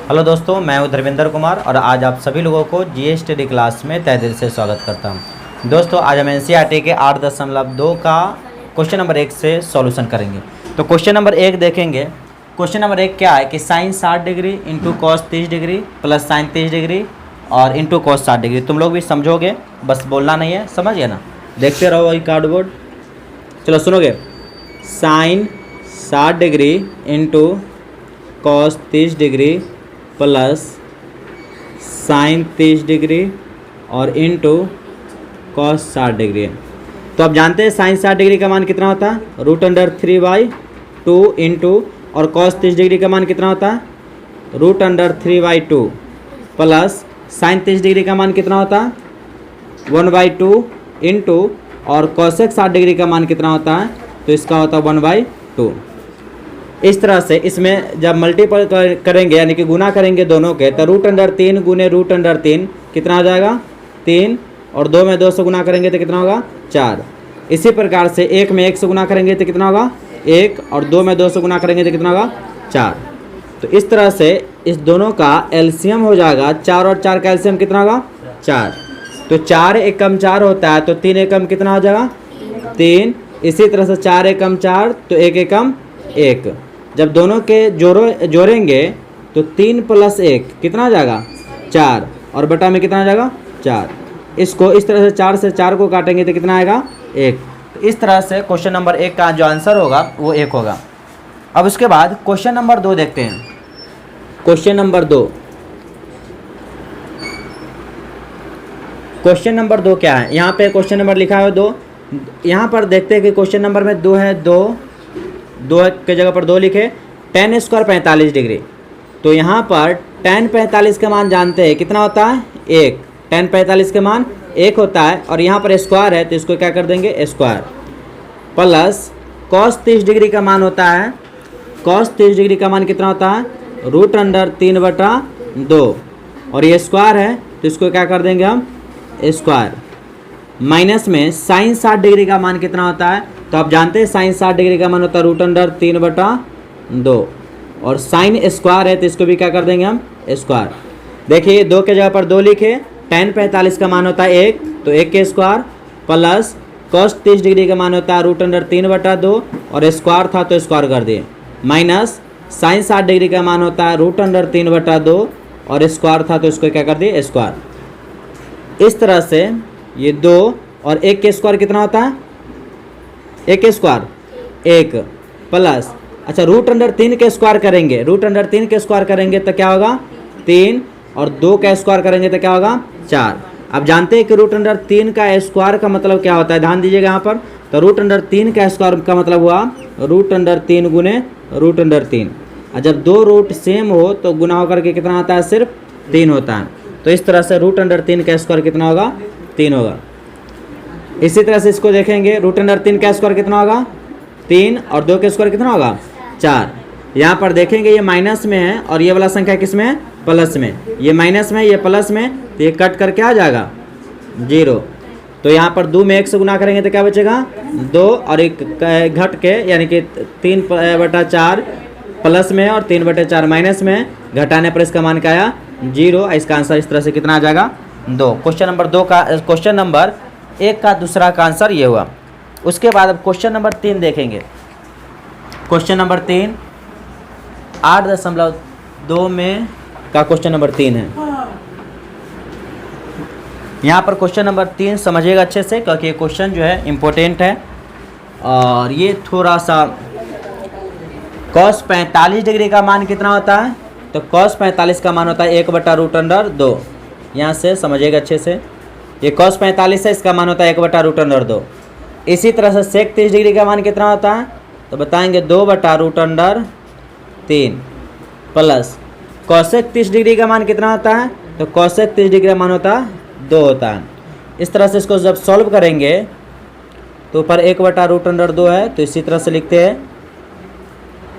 Hello दोस्तों, मैं हूं धर्मेंद्र कुमार और आज आप सभी लोगों को जीएस स्टडी क्लास में तहे दिल से स्वागत करता हूं। दोस्तों, आज हम एनसीईआरटी के 8.2 का क्वेश्चन नंबर 1 से सॉल्यूशन करेंगे। तो क्वेश्चन नंबर 1 देखेंगे। क्वेश्चन नंबर 1 क्या है कि sine 60 degree into cos 30 degree plus sine 30 degree और इंटू कॉस 60 डिग्री। तुम लोग भी समझोगे, बस बोलना नहीं है, समझ गए ना। देखते रहो वही कार्डबोर्ड। चलो सुनोगे। Sine 60 degree into cos 30 degree plus sine 30 degree और इंटू कॉस 60 डिग्री। तो आप जानते हैं साइन 60 डिग्री का मान कितना होता है, √3/2 इंटू और कॉस 30 डिग्री का मान कितना होता है, √3/2 प्लस साइन 30 डिग्री का मान कितना होता है, 1/2 इंटू और कॉसेक 60 डिग्री का मान कितना होता है, तो इसका होता है 1/2। इस तरह से इसमें जब मल्टीपल करेंगे यानी कि गुना करेंगे दोनों के, तो √3 गुने √3 कितना हो जाएगा 3, और 2 में 2 से गुना करेंगे तो कितना होगा 4। इसी प्रकार से 1 में 1 से गुना करेंगे तो कितना होगा 1, और 2 में 2 से गुना करेंगे तो कितना होगा 4। तो इस तरह से इस दोनों का एलसीएम हो जाएगा 4 और 4 का एलसीएम कितना होगा 4। तो 4 एकम 4 होता है, तो 3 एकम कितना हो जाएगा 3। इसी तरह से 4 एकम 4 तो 1 एकम 1। जब दोनों के जोड़ेंगे तो 3 + 1 कितना आ जाएगा 4, और बटा में कितना आ जाएगा 4। इसको इस तरह से 4 से 4 को काटेंगे तो कितना आएगा 1। तो इस तरह से क्वेश्चन नंबर 1 का जो आंसर होगा वो 1 होगा। अब उसके बाद क्वेश्चन नंबर 2 देखते हैं। क्वेश्चन नंबर 2 क्या है, यहाँ पे क्वेश्चन नंबर लिखा है 2। यहाँ पर देखते हैं कि क्वेश्चन नंबर में 2 है, 2 के जगह पर 2 लिखे। tan² 45 degree. तो यहाँ पर tan 45 का मान जानते हैं कितना होता है 1। tan 45 का मान 1 होता है, और यहाँ पर स्क्वायर है तो इसको क्या कर देंगे स्क्वायर, प्लस cos 30 डिग्री का मान होता है, cos 30 डिग्री का मान कितना होता है √3/2, और ये स्क्वायर है तो इसको क्या कर देंगे हम स्क्वायर, माइनस में साइन 60 डिग्री का मान कितना होता है। तो आप जानते हैं साइन 60 डिग्री का मान होता है √3/2, और साइन स्क्वायर है तो इसको भी क्या कर देंगे हम स्क्वायर। देखिए 2 के जगह पर 2 लिखे। tan 45 का मान होता है 1, तो 1 के स्क्वायर, प्लस cos 30 डिग्री का मान होता है √3/2, और स्क्वायर था तो स्क्वायर कर दिए, माइनस साइन 60 डिग्री का मान होता है √3/2, और स्क्वायर था तो इसको क्या कर दिए स्क्वायर। इस तरह से ये 2 और 1 के स्क्वायर कितना होता है 1 के स्क्वायर 1, प्लस अच्छा √3 के स्क्वायर करेंगे, √3 के स्क्वायर करेंगे तो क्या होगा 3, और 2 का स्क्वायर करेंगे तो क्या होगा 4। अब जानते हैं कि √3 का स्क्वायर का मतलब क्या होता है, ध्यान दीजिएगा यहाँ पर। तो √3 का स्क्वायर का मतलब हुआ √3 गुने √3, और जब 2 रूट सेम हो तो गुना होकर के कितना आता है सिर्फ 3 होता है। तो इस तरह से √3 का स्क्वायर कितना होगा 3 होगा। इसी तरह से इसको देखेंगे, √3 का स्क्वायर कितना होगा 3, और 2 का स्क्वायर कितना होगा 4। यहाँ पर देखेंगे ये माइनस में है और ये वाला संख्या किस में है प्लस में, ये माइनस में ये प्लस में, तो ये कट करके आ जाएगा 0। तो यहाँ पर 2 में 1 से गुना करेंगे तो क्या बचेगा 2, और 1 घट के यानी कि 3/4 प्लस में और 3/4 माइनस में, घटाने पर इसका मान क्या आया 0। इसका आंसर इस तरह से कितना आ जाएगा 2। क्वेश्चन नंबर 2 का क्वेश्चन नंबर 1 का दूसरा का आंसर ये हुआ। उसके बाद अब क्वेश्चन नंबर 3 देखेंगे। क्वेश्चन नंबर 3 8.2 में का क्वेश्चन नंबर 3 है। यहाँ पर क्वेश्चन नंबर 3 समझिएगा अच्छे से, क्योंकि ये क्वेश्चन जो है इम्पोर्टेंट है, और ये थोड़ा सा cos 45 डिग्री का मान कितना होता है, तो cos 45 का मान होता है 1/√2। यहाँ से समझिएगा अच्छे से, ये cos 45 है, इसका मान होता है 1/√2। इसी तरह से sec 30 डिग्री का मान कितना होता है, तो बताएंगे 2/√3, प्लस cosec 30 डिग्री का मान कितना होता है, तो cosec 30 डिग्री का मान होता है 2 होता है। इस तरह से इसको जब सॉल्व करेंगे तो ऊपर 1/√2 है, तो इसी तरह से लिखते हैं।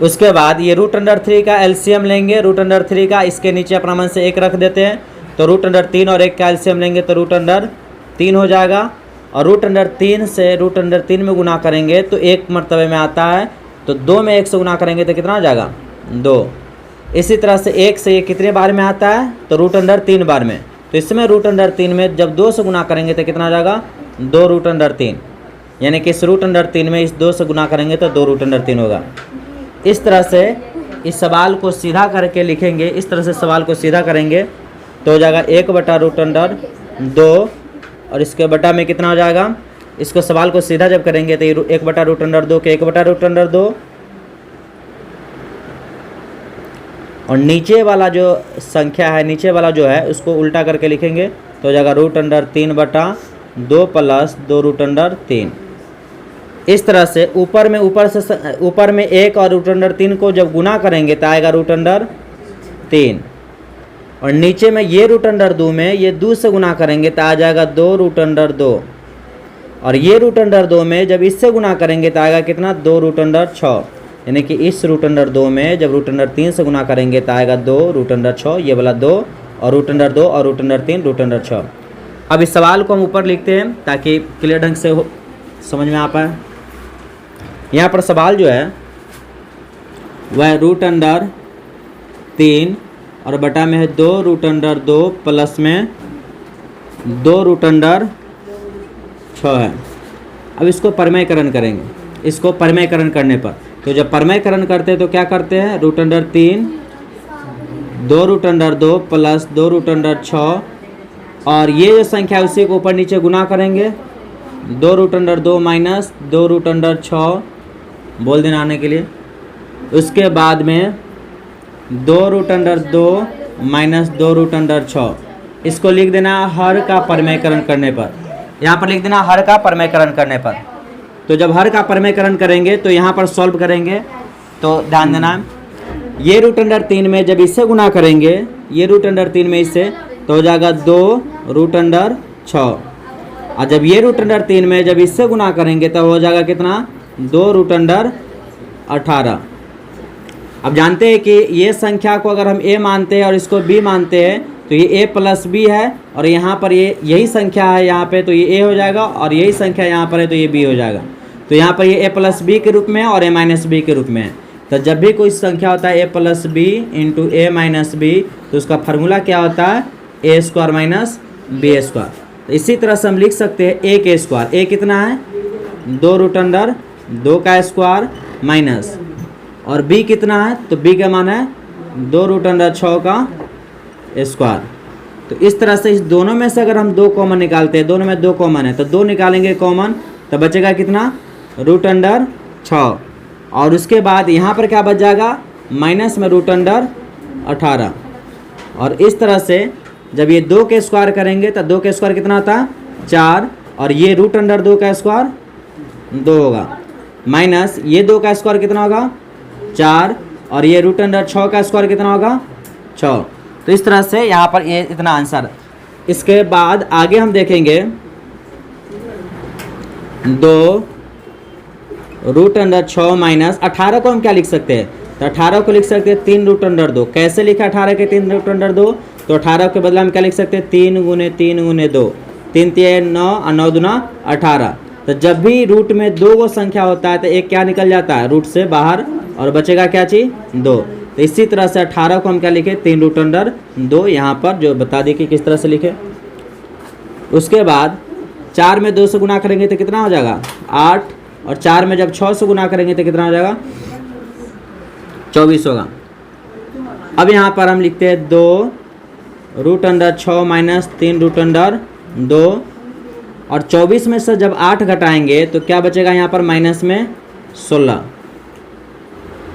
उसके बाद ये √3 का एलसीएम लेंगे, √3 का इसके नीचे अपना मन से 1 रख देते हैं, तो √3 और 1 का एलसीएम लेंगे तो √3 हो जाएगा, और √3 से √3 में गुना करेंगे तो 1 मर्तबे में आता है, तो 2 में 1 से गुना करेंगे तो कितना आ जाएगा 2। इसी तरह से 1 से ये कितने बार में आता है, तो रूट अंडर 3 बार में। तो इसमें रूट अंडर 3 में जब 2 से गुना करेंगे तो कितना आ जाएगा, 2 रूट अंडर 3, यानी कि इस रूट अंडर 3 में इस 2 से गुना करेंगे तो 2 रूट अंडर 3 होगा। इस तरह से इस सवाल को सीधा करके लिखेंगे, इस तरह से सवाल को सीधा करेंगे तो हो जाएगा 1 बटा रूट अंडर 2, और इसके बटा में कितना हो जाएगा, इसको सवाल को सीधा जब करेंगे तो ये 1 बटा रूट अंडर 2 के 1 बटा रूट अंडर 2, और नीचे वाला जो संख्या है, नीचे वाला जो है उसको उल्टा करके लिखेंगे तो हो जाएगा रूट अंडर 3 बटा 2 प्लस 2 रूट अंडर 3। इस तरह से ऊपर में 1 और रूट अंडर 3 को जब गुना करेंगे तो आएगा रूट अंडर 3, और नीचे में ये रूट अंडर 2 में ये 2 से गुना करेंगे तो आ जाएगा 2 रूट अंडर 2, और ये रूट अंडर 2 में जब इससे गुना करेंगे तो आएगा कितना, 2 रूट अंडर 6, यानी कि इस रूट अंडर 2 में जब रूट अंडर 3 से गुना करेंगे तो आएगा 2 रूट अंडर 6, ये वाला 2 और रूट अंडर 2 और रूट अंडर 3 रूट अंडर 6। अब इस सवाल को हम ऊपर लिखते हैं ताकि क्लियर ढंग से समझ में आ पाए। यहाँ पर सवाल जो है वह रूट अंडर 3 और बटा में है 2 रूट अंडर 2 प्लस में 2 रूट अंडर 6 है। अब इसको परमेयकरण करेंगे, इसको परमेयकरण करने पर तो जब परमेयकरण करते हैं तो क्या करते हैं, root under 3 2 root under 2 plus 2 root under 6, और ये जो संख्या है उसी को ऊपर नीचे गुना करेंगे, 2 root under 2 minus 2 root under 6 बोल देना आने के लिए। उसके बाद में 2 root under 2 minus 2 root under 6, इसको लिख देना हर का परमेयकरण करने पर, यहाँ पर लिख देना हर का परमेयकरण करने पर। तो जब हर का परमेयकरण करेंगे तो यहाँ पर सॉल्व करेंगे तो ध्यान देना, ये रूट अंडर 3 में जब इससे गुना करेंगे, ये रूट अंडर 3 में इससे तो हो जाएगा 2 रूट अंडर 6, और जब ये रूट अंडर 3 में जब इससे गुना करेंगे तो हो जाएगा कितना, 2 रूट अंडर 18। अब जानते हैं कि ये संख्या को अगर हम a मानते हैं और इसको b मानते हैं तो ये a प्लस b है, और यहाँ पर ये यही संख्या है यहाँ पे तो ये a हो जाएगा, और यही संख्या यहाँ पर है तो ये b हो जाएगा। तो यहाँ पर ये a प्लस b के रूप में है और a माइनस b के रूप में है। तो जब भी कोई संख्या होता है a plus b into a minus b तो उसका फार्मूला क्या होता है, a square minus b square. तो इसी तरह से हम लिख सकते हैं a के स्क्वायर, a कितना है 2 रूट अंडर 2 का स्क्वायर माइनस, और b कितना है, तो b का मान है 2 रूट अंडर 6 का स्क्वायर। तो इस तरह से इस दोनों में से अगर हम 2 कॉमन निकालते हैं, दोनों में 2 कॉमन है तो 2 निकालेंगे कॉमन तो बचेगा कितना, रूट अंडर 6, और उसके बाद यहाँ पर क्या बच जाएगा, माइनस में रूट अंडर 18। और इस तरह से जब ये 2 के स्क्वायर करेंगे तो 2 के स्क्वायर कितना होता है 4, और ये रूट अंडर 2 का स्क्वायर 2 होगा, माइनस ये 2 का स्क्वायर कितना होगा 4, और ये रूट अंडर 6 का स्क्वायर कितना होगा 6। तो इस तरह से यहाँ पर ये इतना आंसर। इसके बाद आगे हम देखेंगे 2 रूट अंडर 6 माइनस 18 को हम क्या लिख सकते हैं, तो 18 को लिख सकते हैं 3 रूट अंडर 2। कैसे लिखा 18 के 3 रूट अंडर 2, तो 18 के बदले हम क्या लिख सकते हैं 3 गुने 3 गुने 2, 3 3 9 और 9 दूना 18। तो जब भी रूट में 2 वो संख्या होता है तो एक क्या निकल जाता है रूट से बाहर, और बचेगा क्या चीज़ 2। तो इसी तरह से 18 को हम क्या लिखे 3 रूट अंडर 2, यहाँ पर जो बता दी कि किस तरह से लिखे। उसके बाद 4 में 2 से गुना करेंगे तो कितना हो जाएगा 8, और 4 में जब 6 से गुना करेंगे तो कितना हो जाएगा 24 होगा। अब यहाँ पर हम लिखते हैं 2 root under 6 minus 3 root under 2, और 24 में से जब 8 घटाएंगे तो क्या बचेगा यहाँ पर माइनस में 16,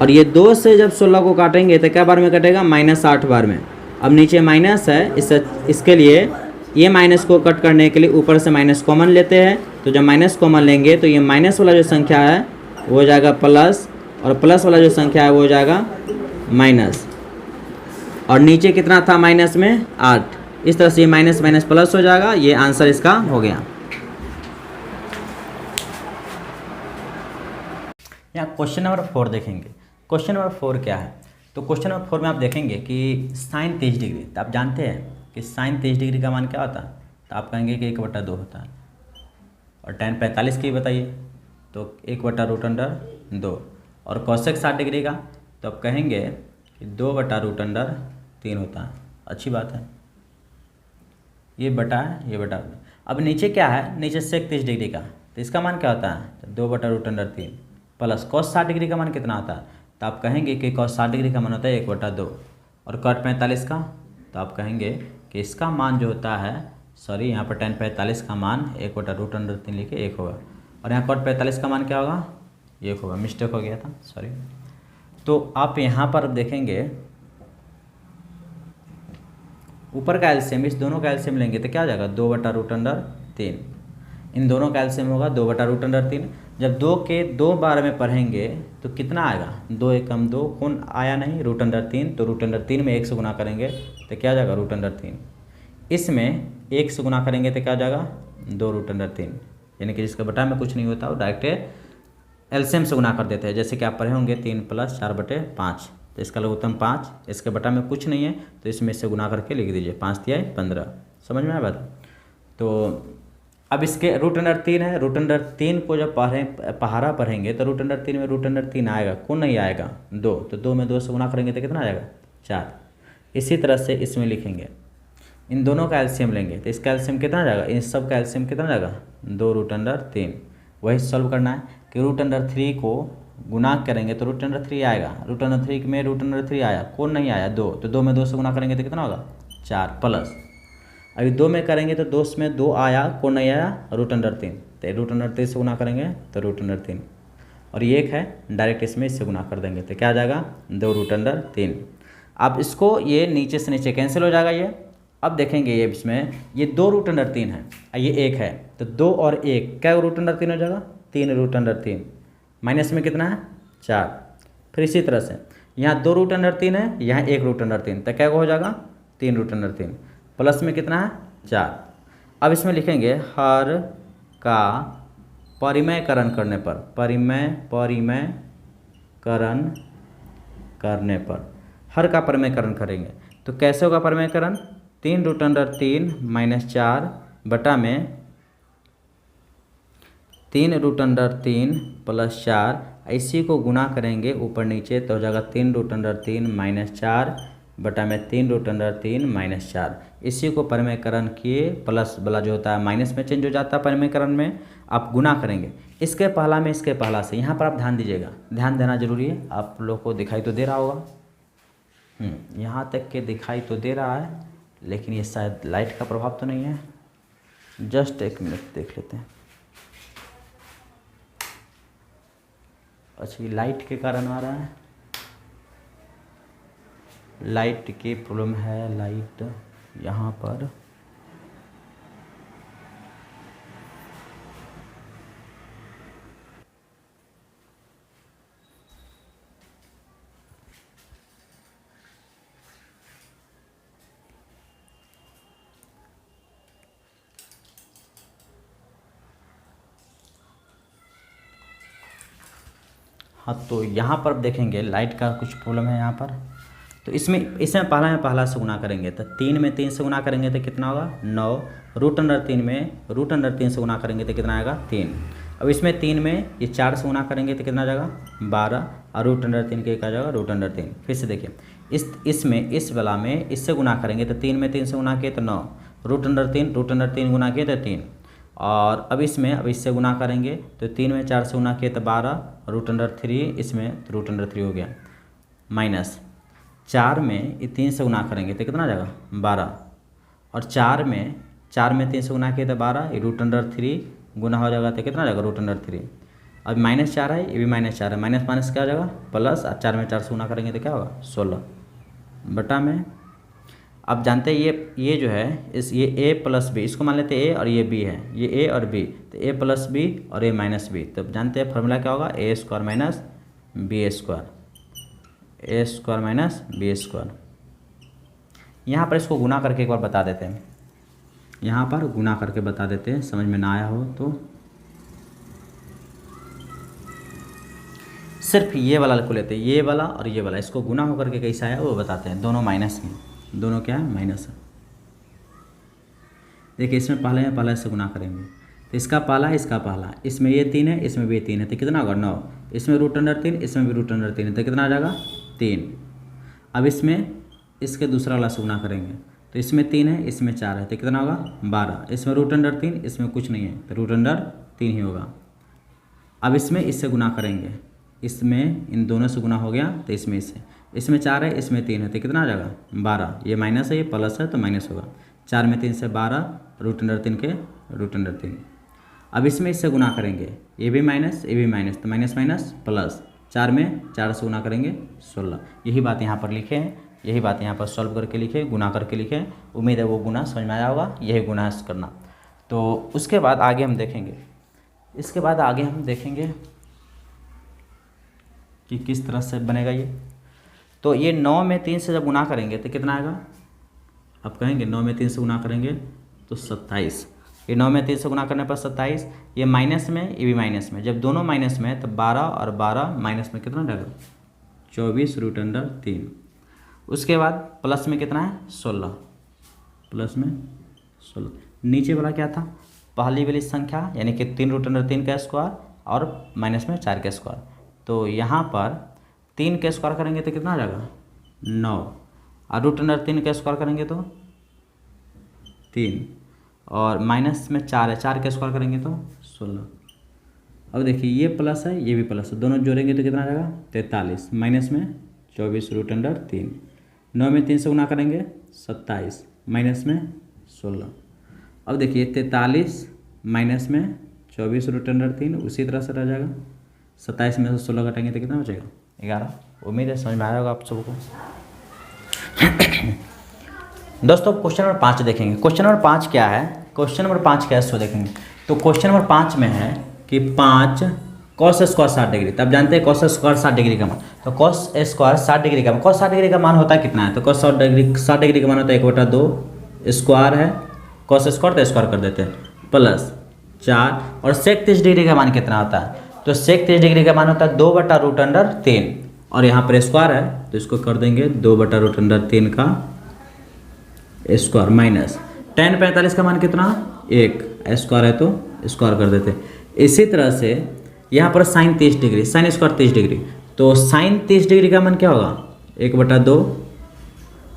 और ये 2 से जब 16 को काटेंगे तो क्या बार में कटेगा -8 बार में। अब नीचे माइनस है, इसके लिए ये माइनस को कट करने के लिए ऊपर से माइनस कॉमन लेते हैं। तो जब माइनस कॉमन लेंगे तो ये माइनस वाला जो संख्या है वो हो जाएगा प्लस, और प्लस वाला जो संख्या है वो हो जाएगा माइनस, और नीचे कितना था माइनस में 8। इस तरह से ये माइनस माइनस प्लस हो जाएगा, ये आंसर इसका हो गया। यहाँ क्वेश्चन नंबर 4 देखेंगे। क्वेश्चन नंबर 4 क्या है, तो क्वेश्चन नंबर 4 में आप देखेंगे कि साइन 30 डिग्री, तो आप जानते हैं कि साइन 30 डिग्री का मान क्या होता है, तो आप कहेंगे कि 1/2 होता है, और tan 45 की बताइए तो 1/√2, और कोसेक 60 डिग्री का तो आप कहेंगे कि 2/√3 होता है। अच्छी बात है। ये बटा है, ये बटा। अब नीचे क्या है, नीचे सेक 30 डिग्री का, तो इसका मान क्या होता है, तो 2/√3 प्लस cos 60 डिग्री का मान कितना होता है, तो आप कहेंगे कि cos 60 डिग्री का मान होता है 1/2, और cot 45 का, तो आप कहेंगे कि इसका मान जो होता है, सॉरी यहाँ पर tan 45 का मान 1/√3 लिखे 1 होगा, और यहाँ cot 45 का मान क्या होगा, 1 होगा। मिस्टेक हो गया था, सॉरी। तो आप यहाँ पर देखेंगे ऊपर का एलसीएम, इस दोनों का एलसीएम लेंगे तो क्या हो जाएगा, 2/√3। इन दोनों का एलसीएम होगा 2/√3। जब 2 के 2 बार में पढ़ेंगे तो कितना आएगा, 2 एकम 2, कौन आया नहीं, √3, तो √3 में 1 से गुना करेंगे तो क्या हो जाएगा, √3। इसमें 1 से गुना करेंगे तो क्या हो जाएगा, 2√3, यानी कि जिसका बटा में कुछ नहीं होता वो डायरेक्ट एलसीएम से गुना कर देते हैं। जैसे कि आप पढ़े होंगे 3 + 4/5, तो इसका लघुत्तम 5, इसके बटा में कुछ नहीं है तो इसमें से गुना करके लिख दीजिए, 5 × 3 = 15। समझ में आया बात। तो अब इसके √3 है, √3 को जब पहाड़ा पढ़ेंगे तो √3 में √3 आएगा, कौन नहीं आएगा, 2, तो 2 में 2 से गुना करेंगे तो कितना आ जाएगा, 4। इसी तरह से इसमें लिखेंगे, इन दोनों का एलसीएम लेंगे तो इसका एलसीएम कितना आ जाएगा, इन सब का एलसीएम कितना आ जाएगा, 2√3। वही सॉल्व करना है कि √3 को गुना करेंगे तो √3 आएगा, √3 में √3 आया, कौन नहीं आया, 2, तो 2 में 2 से गुना करेंगे तो कितना होगा, 4, प्लस अभी 2 में करेंगे तो 2 में 2 आया, कौन नहीं आया, √3, तो √3 से गुना करेंगे तो √3, और ये 1 है, डायरेक्ट इसमें इससे गुना कर देंगे तो क्या आ जाएगा, 2√3। अब इसको ये नीचे से नीचे कैंसिल हो जाएगा ये। अब देखेंगे ये इसमें ये 2√3 है, ये 1 है, तो 2 और 1 क्या √3 हो जाएगा, 3√3, माइनस में कितना है, 4। फिर इसी तरह से यहाँ 2√3 है, यहाँ 1√3, तो क्या हो जाएगा, 3√3, प्लस में कितना है, 4। अब इसमें लिखेंगे हर का परिमेयकरण करने पर, परिमेयकरण करने पर, हर का परिमेयकरण करेंगे तो कैसे होगा परिमेयकरण, 3√3 - 4 बटा में 3√3 + 4, इसी को गुना करेंगे ऊपर नीचे तो हो जाएगा 3√3 - 4 बटा में 3√3 - 4। इसी को परिमेयकरण किए, प्लस वाला जो होता है माइनस में चेंज हो जाता है, परिमेयकरण में आप गुना करेंगे इसके पहला में इसके पहला से। यहाँ पर आप ध्यान दीजिएगा, ध्यान देना जरूरी है। आप लोग को दिखाई तो दे रहा होगा, यहाँ तक के दिखाई तो दे रहा है, लेकिन ये शायद लाइट का प्रभाव तो नहीं है। जस्ट 1 मिनट देख लेते हैं। अच्छा, ये लाइट के कारण आ रहा है, लाइट की प्रॉब्लम है, लाइट यहाँ पर हाँ, तो यहाँ पर देखेंगे लाइट का कुछ प्रॉब्लम है यहाँ पर। तो इसमें पहला में पहला से गुना करेंगे तो 3 में 3 से गुना करेंगे तो कितना होगा, 9। √3 में √3 से गुना करेंगे तो कितना आएगा, 3। अब इसमें 3 में ये 4 से गुना करेंगे तो कितना आ जाएगा, 12, और √3 के क्या जाएगा, √3। फिर से देखिए, इसमें इस वाला में इससे गुना करेंगे तो 3 में 3 से गुना किए तो 9, √3 गुना किए तो 3, और अब इससे गुना करेंगे तो 3 में 4 से गुना किए तो 12, √3 इसमें तो √3 हो गया, माइनस 4 में ये 3 से गुना करेंगे तो कितना आ जाएगा, 12, और 4 में 3 से गुना किए तो 12, ये √3 गुना हो जाएगा तो कितना आ जाएगा, √3। अब -4 है, ये भी -4 है, माइनस क्या हो जाएगा, प्लस, और 4 में 4 से गुना करेंगे तो क्या होगा, 16 बटा में। अब जानते हैं ये जो है ये a + b, इसको मान लेते हैं a और ये b है, ये a और b, तो a + b और a - b। तब जानते हैं फार्मूला क्या होगा, a² - b²। यहाँ पर इसको गुना करके एक बार बता देते हैं, यहाँ पर गुना करके बता देते हैं, समझ में ना आया हो तो। सिर्फ ये वाला को लेते हैं, ये वाला और ये वाला, इसको गुना होकर के कैसा आया वो बताते हैं। दोनों माइनस हैं, दोनों क्या है, माइनस है। देखिए, इसमें पहले में पहले से गुना करेंगे तो इसका पहला है, इसका पहला, इसमें ये 3 है, इसमें भी 3 है, तो कितना होगा, 9। इसमें √3, इसमें भी √3 है, तो कितना आ जाएगा, 3। अब इसमें इसके दूसरा वाला से गुना करेंगे, तो इसमें 3 है, इसमें 4 है, तो कितना होगा 12। इसमें √3, इसमें कुछ नहीं है तो √3 ही होगा। अब इसमें इससे गुना करेंगे, इसमें इन दोनों से गुना हो गया तो इसमें 4 है, इसमें 3 है, तो कितना आ जाएगा 12। ये माइनस है, ये प्लस है तो माइनस होगा। 4 में 3 से 12, √3 के √3। अब इसमें इससे गुना करेंगे, ये भी माइनस ये भी माइनस, तो माइनस माइनस प्लस। 4 में 4 से गुना करेंगे 16। यही बात यहाँ पर लिखे हैं, यही बात यहाँ पर सॉल्व करके लिखे, गुना करके लिखे। उम्मीद है वो गुना समझ में आया होगा, यही गुना करना। तो उसके बाद आगे हम देखेंगे, इसके बाद आगे हम देखेंगे कि किस तरह से बनेगा ये। तो ये 9 में 3 से जब गुना करेंगे तो कितना आएगा, अब कहेंगे 9 में 3 से गुना करेंगे तो 27। ये 9 में 3 से गुना करने पर 27, ये माइनस में ये भी माइनस में, जब दोनों माइनस में तो 12 और 12 माइनस में कितना रहेगा 24 √3। उसके बाद प्लस में कितना है 16, प्लस में 16। नीचे वाला क्या था, पहली वाली संख्या यानी कि 3 √3 का स्क्वायर और माइनस में 4 का स्क्वायर। तो यहाँ पर 3 का स्क्वायर करेंगे तो कितना आ जाएगा 9, और √3 का स्क्वायर करेंगे तो 3, और माइनस में 4 है, 4 का स्क्वायर करेंगे तो 16। अब देखिए ये प्लस है ये भी प्लस है, दोनों जोड़ेंगे तो कितना आ जाएगा 43, माइनस में 24 √3। 9 में 3 से गुना करेंगे 27, माइनस में 16। अब देखिए 43 माइनस में 24 √3 उसी तरह से रह जाएगा। 27 में से 16 घटाएंगे तो कितना बचेगा 11। उम्मीद है समझ में आया होगा आप सबको। दोस्तों क्वेश्चन नंबर 5 देखेंगे। क्वेश्चन नंबर 5 क्या है, क्वेश्चन नंबर 5 क्या है सो देखेंगे। तो क्वेश्चन नंबर 5 में है कि 5 cos स्क्वायर 60 डिग्री। तब जानते हैं cos स्क्वायर 60 डिग्री का मान, तो cos स्क्वायर 60 डिग्री का मान, cos 60 डिग्री का मान होता है कितना है, तो cos 60 डिग्री का मान होता है 1/2 स्क्वायर है, cos स्क्वायर तो स्क्वायर कर देते हैं प्लस 4, और sec 30 डिग्री का मान कितना होता है, तो sec 30 डिग्री का मान होता है 2/√3, और यहाँ पर स्क्वायर है तो इसको कर देंगे 2/√3 का स्क्वायर, माइनस tan 45 का मान कितना 1, स्क्वायर है तो स्क्वायर कर देते। इसी तरह से यहाँ पर sin 30 degree, sin square 30 degree, तो sin 30 डिग्री का मान क्या होगा 1/2,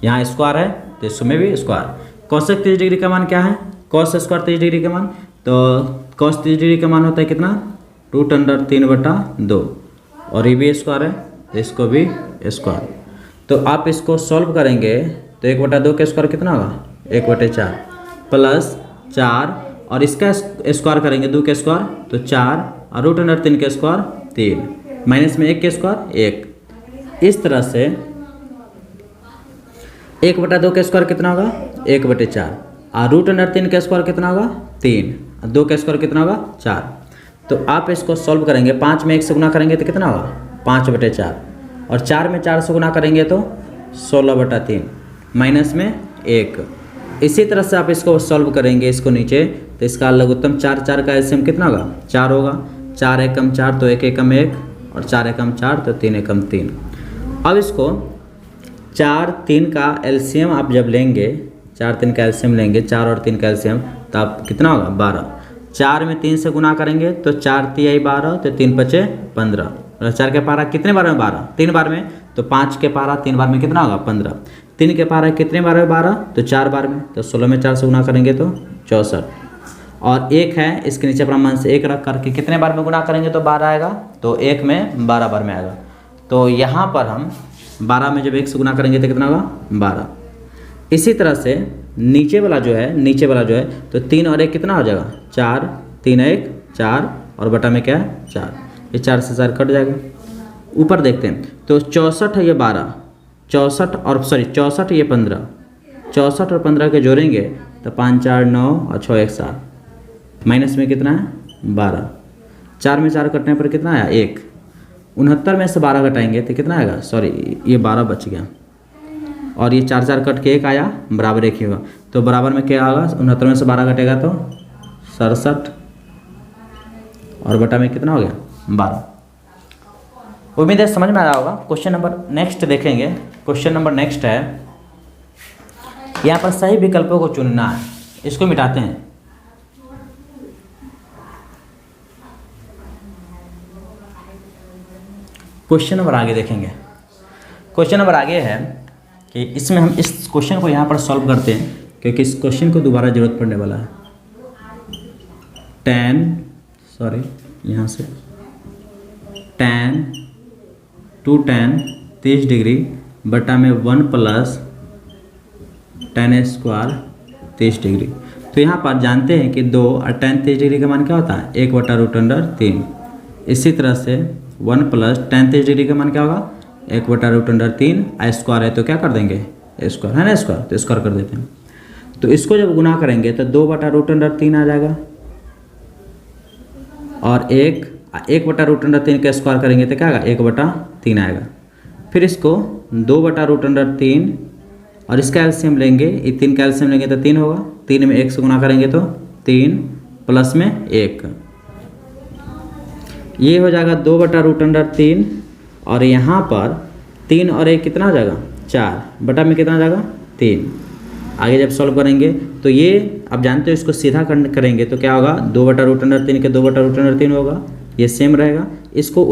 यहाँ स्क्वायर है तो इसमें भी स्क्वायर। cosec 30 डिग्री का मान क्या है, cos स्क्वायर 30 डिग्री का मान, तो cos 30 डिग्री का मान होता है कितना √3/2, और ये भी स्क्वायर है तो इसको भी स्क्वायर। तो आप इसको सॉल्व करेंगे तो 1/2 का स्क्वायर कितना होगा 1/4 प्लस 4, और इसका स्क्वायर करेंगे 2 का स्क्वायर तो 4, और √3 का स्क्वायर 3, माइनस में 1 का स्क्वायर 1। इस तरह से 1/2 का स्क्वायर कितना होगा 1/4, और √3 का स्क्वायर कितना होगा 3, और 2 का स्क्वायर कितना होगा 4। तो आप इसको सॉल्व करेंगे, 5 में 1 से गुना करेंगे तो कितना होगा 5/4, और 4 में 4 से गुना करेंगे तो 16/3, माइनस में 1। इसी तरह से आप इसको सॉल्व करेंगे इसको नीचे, तो इसका लघुत्तम 4 4 का एलसीएम कितना होगा 4 होगा। 4 एकम 4 तो 1 एकम 1, और 4 एकम 4 तो 3 एकम 3। अब इसको 4 3 का एलसीएम आप जब लेंगे, 4 3 का एलसीएम लेंगे, 4 और 3 का एलसीएम, तो आप कितना होगा 12। 4 में 3 से गुना करेंगे तो 4 3 12, तो 3 5 15, और 4 के पारा कितने बार में 12, 3 बार में, तो 5 के पारा 3 बार में कितना होगा 15। 3 के पारा कितने बार में 12, तो 4 बार में, तो 16 में 4 से गुना करेंगे तो 64, और 1 है इसके नीचे अपना मान से 1 रख करके कितने बार में गुना करेंगे तो 12 आएगा, तो 1 में 12 बार में आएगा। तो यहाँ पर हम 12 में जब 1 से गुना करेंगे तो कितना होगा 12। इसी तरह से नीचे वाला जो है तो 3 और 1 कितना हो जाएगा 4, 3 1 4, और बटा में क्या है 4, ये 4 से 4 कट जाएगा। ऊपर देखते हैं तो 64 है ये 12, 64 ये 15, 64 और 15 के जोड़ेंगे तो 5 4 9 और 6 1 7, माइनस में कितना है 12। 4 में 4 कटने पर कितना आया 1। 69 में से 12 घटाएंगे तो कितना आएगा, सॉरी ये 12 बच गया, और ये 4 4 कट के 1 आया, बराबर 1 ही होगा, तो बराबर में क्या होगा 69 में से 12 घटेगा तो 67, और बटा में कितना हो गया 12। उम्मीद है समझ में आया होगा। क्वेश्चन नंबर नेक्स्ट देखेंगे। क्वेश्चन नंबर नेक्स्ट है, यहाँ पर सही विकल्पों को चुनना है, इसको मिटाते हैं। क्वेश्चन नंबर आगे देखेंगे। क्वेश्चन नंबर आगे है कि इसमें हम इस क्वेश्चन को यहाँ पर सॉल्व करते हैं, क्योंकि इस क्वेश्चन को दोबारा ज़रूरत पड़ने वाला है। यहाँ से tan 2tan 30 डिग्री बटा में 1 प्लस tan स्क्वायर 30 डिग्री। तो यहाँ पर जानते हैं कि 2 और tan 30 डिग्री का मान क्या होता है, 1/√3। इसी तरह से 1 प्लस tan 30 डिग्री का मान क्या होगा, 1/√3। स्क्वायर है तो क्या कर देंगे, स्क्वायर है ना, स्क्वायर तो स्क्वायर कर देते हैं। तो इसको जब गुना करेंगे तो 2/√3 आ जाएगा, और 1/√3 का स्क्वायर करेंगे तो क्या आएगा, 1/3 आएगा। फिर इसको 2/√3 और इसका एलसीएम लेंगे, ये 3 का एलसीएम लेंगे तो 3 होगा, 3 में 1 से गुना करेंगे तो 3 प्लस में 1, ये हो जाएगा 2/√3। और यहाँ पर 3 और 1 कितना हो जाएगा, 4 बटा में कितना हो जाएगा, 3। आगे जब सॉल्व करेंगे तो ये आप जानते हो, इसको सीधा करेंगे तो क्या होगा, 2/√3 के 2/√3 होगा, ये सेम रहेगा। इसको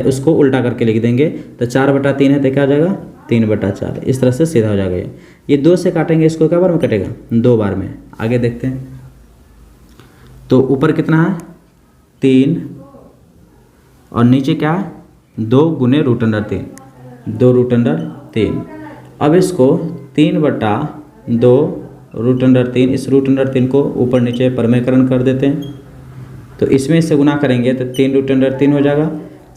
उसको उल्टा करके लिख देंगे तो 4/3 है तो क्या हो जाएगा, 3/4। इस तरह से सीधा हो जाएगा। ये 2 से काटेंगे, इसको क्या बार में कटेगा, 2 बार में। आगे देखते हैं, तो ऊपर कितना है 3 और नीचे क्या है 2 गुने √3, 2√3। अब इसको 3/2√3, इस √3 को ऊपर नीचे परमेकरण कर देते हैं। तो इसमें से गुना करेंगे तो 3√3 हो जाएगा,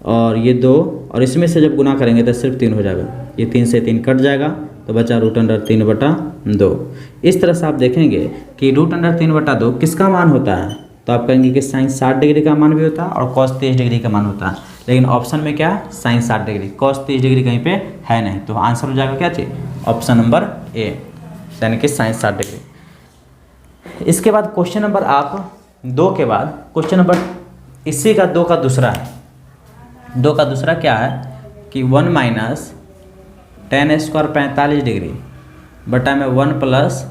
और ये 2, और इसमें से जब गुना करेंगे तो सिर्फ 3 हो जाएगा। ये 3 से 3 कट जाएगा तो बचा √3/2। इस तरह से आप देखेंगे कि √3/2 किसका मान होता है, तो आप कहेंगे कि sin 60 डिग्री का मान भी होता है और cos 30 डिग्री का मान होता है। लेकिन ऑप्शन में क्या है, sin 60 डिग्री, cos 30 डिग्री कहीं पे है नहीं, तो आंसर हो जाएगा क्या चीज़, ऑप्शन नंबर ए, यानी कि sin 60 डिग्री। इसके बाद क्वेश्चन नंबर आप 2 के बाद क्वेश्चन नंबर इसी का 2 का दूसरा है। 2 का दूसरा क्या है कि 1 माइनस tan स्क्वायर 45 डिग्री बटा में 1 प्लस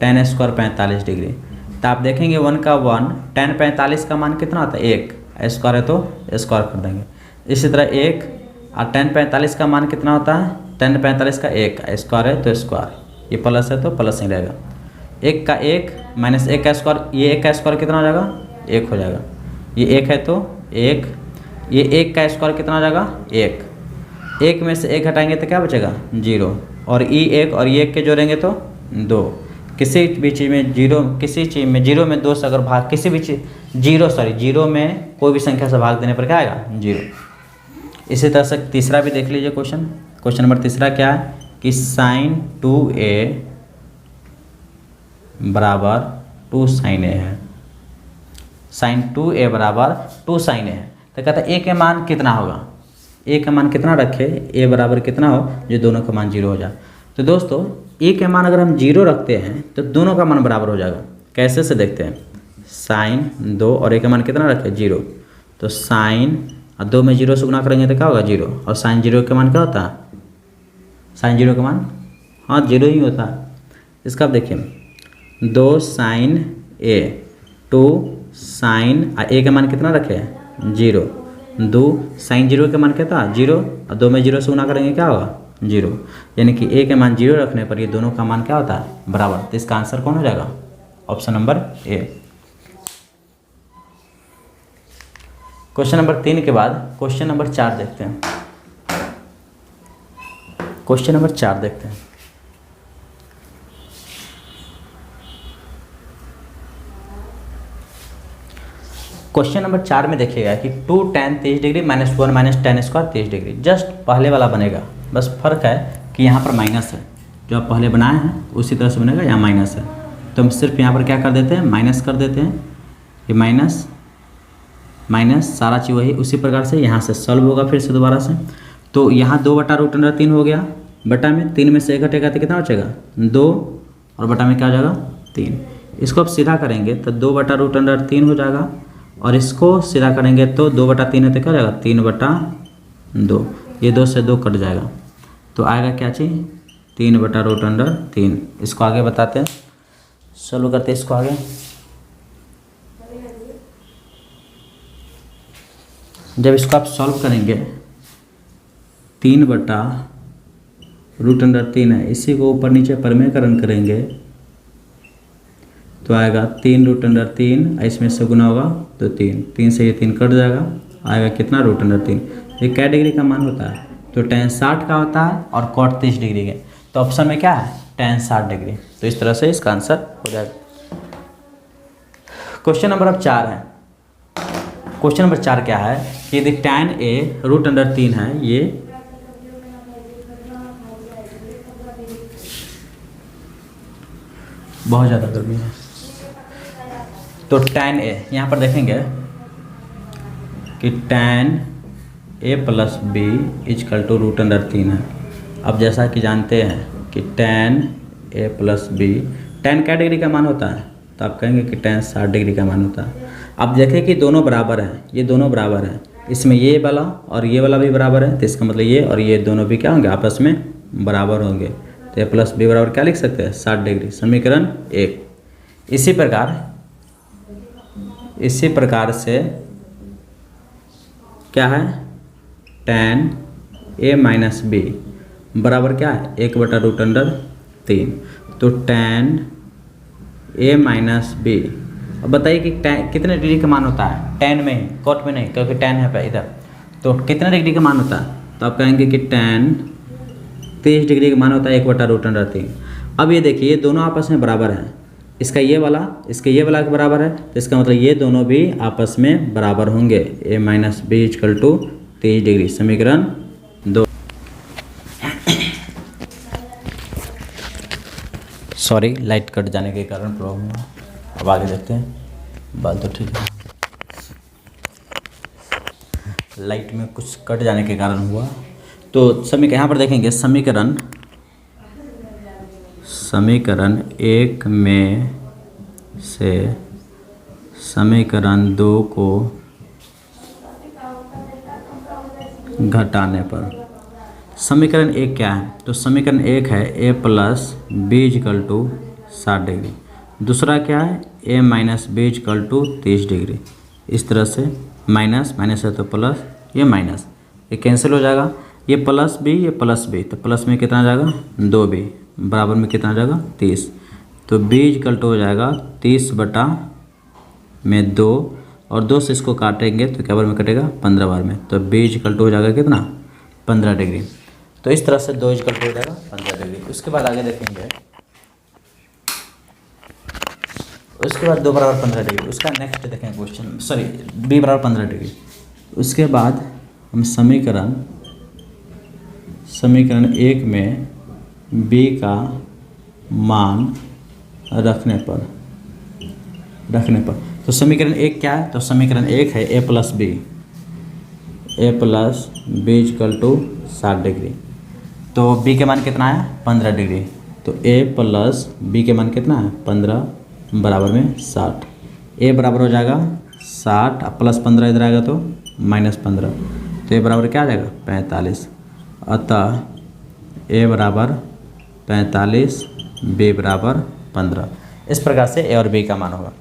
tan स्क्वायर 45 डिग्री। तो आप देखेंगे 1 का 1, tan 45 का मान कितना होता है, 1, स्क्वायर है तो स्क्वायर कर देंगे। इसी तरह 1 और tan 45 का मान कितना होता है, tan 45 का 1, स्क्वायर है तो स्क्वायर, ये प्लस है तो प्लस ही रहेगा। 1 का 1 माइनस 1 का स्क्वायर, ये 1 का स्क्वायर कितना हो जाएगा, 1 हो जाएगा। ये 1 है तो 1, ये 1 का स्क्वायर कितना हो जाएगा, 1 में से 1 हटाएंगे तो क्या बचेगा, 0, और ये 1 और ये 1 के जोड़ेंगे तो 2। किसी भी चीज़ में 0, किसी चीज़ में 0 में 2 से अगर भाग, किसी भी चीज़ 0 में कोई भी संख्या से भाग देने पर क्या आएगा, 0। इसी तरह से तीसरा भी देख लीजिए क्वेश्चन नंबर तीसरा क्या है कि sin 2a बराबर 2 sin a है, sin 2a बराबर 2 sin a है। तो कहता है a के मान कितना होगा, a का मान कितना रखे, a बराबर कितना हो जो दोनों का मान 0 हो जाए। तो दोस्तों a के मान अगर हम 0 रखते हैं तो दोनों का मान बराबर हो जाएगा। कैसे से देखते हैं, sin 2 और a का मान कितना रखे, 0, तो sin 2 में 0 से गुना करेंगे तो क्या होगा, 0, और sin 0 का मान क्या होता है, sin 0 का मान 0 ही होता है। इसका आप देखिए 2 sin a, 2 sin a का मान कितना रखे, 0, 2 sin 0 का मान कितना, 0, और 2 में 0 से गुना करेंगे क्या होगा, 0, यानी कि a के मान 0 रखने पर ये दोनों का मान क्या होता है, बराबर। तो इसका आंसर कौन हो जाएगा, option number A. Question number 3 के बाद क्वेश्चन नंबर 4 देखते हैं। क्वेश्चन नंबर 4 देखते हैं। क्वेश्चन नंबर 4 में देखिएगा कि 2 tan 30 degree minus 1 minus tan square 30 degree, just पहले वाला बनेगा, बस फर्क है कि यहाँ पर माइनस है, जो आप पहले बनाए हैं उसी तरह से बनेगा, यहाँ माइनस है। तो हम सिर्फ यहाँ पर क्या कर देते हैं, माइनस कर देते हैं, ये माइनस माइनस सारा चीज़ वही उसी प्रकार से यहाँ से सॉल्व होगा फिर से दोबारा से। तो यहाँ 2/√3 हो गया, बटा में 3 में से 1 घटेगा तो कितना बचेगा, 2, और बटा में क्या हो जाएगा, 3। इसको अब सीधा करेंगे तो 2/√3 हो जाएगा, और इसको सीधा करेंगे तो 2/3 है तो क्या हो जाएगा, 3/2, ये 2 से 2 कट जाएगा तो आएगा क्या चीज़, 3/√3। इसको आगे बताते हैं, सॉल्व करते हैं इसको आगे। जब इसको आप सॉल्व करेंगे 3/√3 √3 है, इसी को ऊपर नीचे परमेयकरण करेंगे तो आएगा 3√3, इसमें से गुना होगा तो 3 से ये 3 कट जाएगा, आएगा कितना √3। ये क्या डिग्री का मान होता है? तो tan 60 का होता है और cot 30 डिग्री के। तो ऑप्शन में क्या है? tan 60 degree. तो इस तरह से इसका आंसर हो जाएगा। क्वेश्चन नंबर अब 4 है। क्वेश्चन नंबर 4 क्या है कि यदि tan a √3 है, ये बहुत ज़्यादा गर्मी है, तो tan a यहाँ पर देखेंगे कि tan a plus B equal to √3 है। अब जैसा कि जानते हैं कि tan a plus B, tan क्या डिग्री का मान होता है? तो आप कहेंगे कि tan 60 डिग्री का मान होता है। अब देखें कि दोनों बराबर हैं, ये दोनों बराबर हैं, इसमें ये वाला और ये वाला भी बराबर है, तो इसका मतलब ये और ये दोनों भी क्या होंगे? आपस में बराबर होंगे। तो a प्लस बी बराबर क्या लिख सकते हैं? 60 डिग्री, समीकरण 1। इसी प्रकार से क्या है? tan a माइनस बी बराबर क्या है? 1/√3। तो tan a माइनस बी, अब बताइए कि tan कितने डिग्री का मान होता है? tan में ही, cot में नहीं, क्योंकि tan है पे इधर। तो कितने डिग्री का मान होता है? तो आप कहेंगे कि tan 30 डिग्री का मान होता है 1/√3। अब ये देखिए, ये दोनों आपस में बराबर हैं, इसका ये वाला के बराबर है, तो इसका मतलब ये दोनों भी आपस में बराबर होंगे। a minus B equal to 30 degree, समीकरण 2। सॉरी, लाइट कट जाने के कारण प्रॉब्लम हुआ। अब आगे देखते हैं। बाल तो ठीक है, लाइट में कुछ कट जाने के कारण हुआ। तो यहाँ पर देखेंगे समीकरण 1 में से समीकरण 2 को घटाने पर समीकरण 1 क्या है? तो समीकरण 1 है a plus B equal to 60 degree. दूसरा क्या है? a minus B equal to 30 degree. इस तरह से माइनस माइनस है तो प्लस, ये माइनस, ये कैंसिल हो जाएगा, ये प्लस बी, ये प्लस बी, तो प्लस में कितना आ जाएगा? 2b, बराबर में कितना आ जाएगा? 30। तो b इजकल टू हो जाएगा 30/2, और 2 से इसको काटेंगे तो क्या बार में कटेगा? 15 बार में। तो b इजकल टू हो जाएगा कितना? 15 डिग्री। तो इस तरह से 2 इजकल टू हो जाएगा 15 डिग्री। उसके बाद आगे देखेंगे, उसके बाद 2 बराबर 15 डिग्री। उसका नेक्स्ट देखें क्वेश्चन, सॉरी, b बराबर 15 डिग्री। उसके बाद हम समीकरण 1 में b का मान रखने पर तो समीकरण 1 क्या है? तो समीकरण 1 है a plus B equal to 60 degree. तो b के मान कितना है? 15 डिग्री। तो a प्लस बी के मान कितना है? 15 बराबर में 60। a बराबर हो जाएगा 60, अब प्लस 15 इधर आएगा तो माइनस 15, तो a बराबर क्या आ जाएगा? 45। अतः a बराबर 45, b बराबर 15। इस प्रकार से a और b का मान होगा।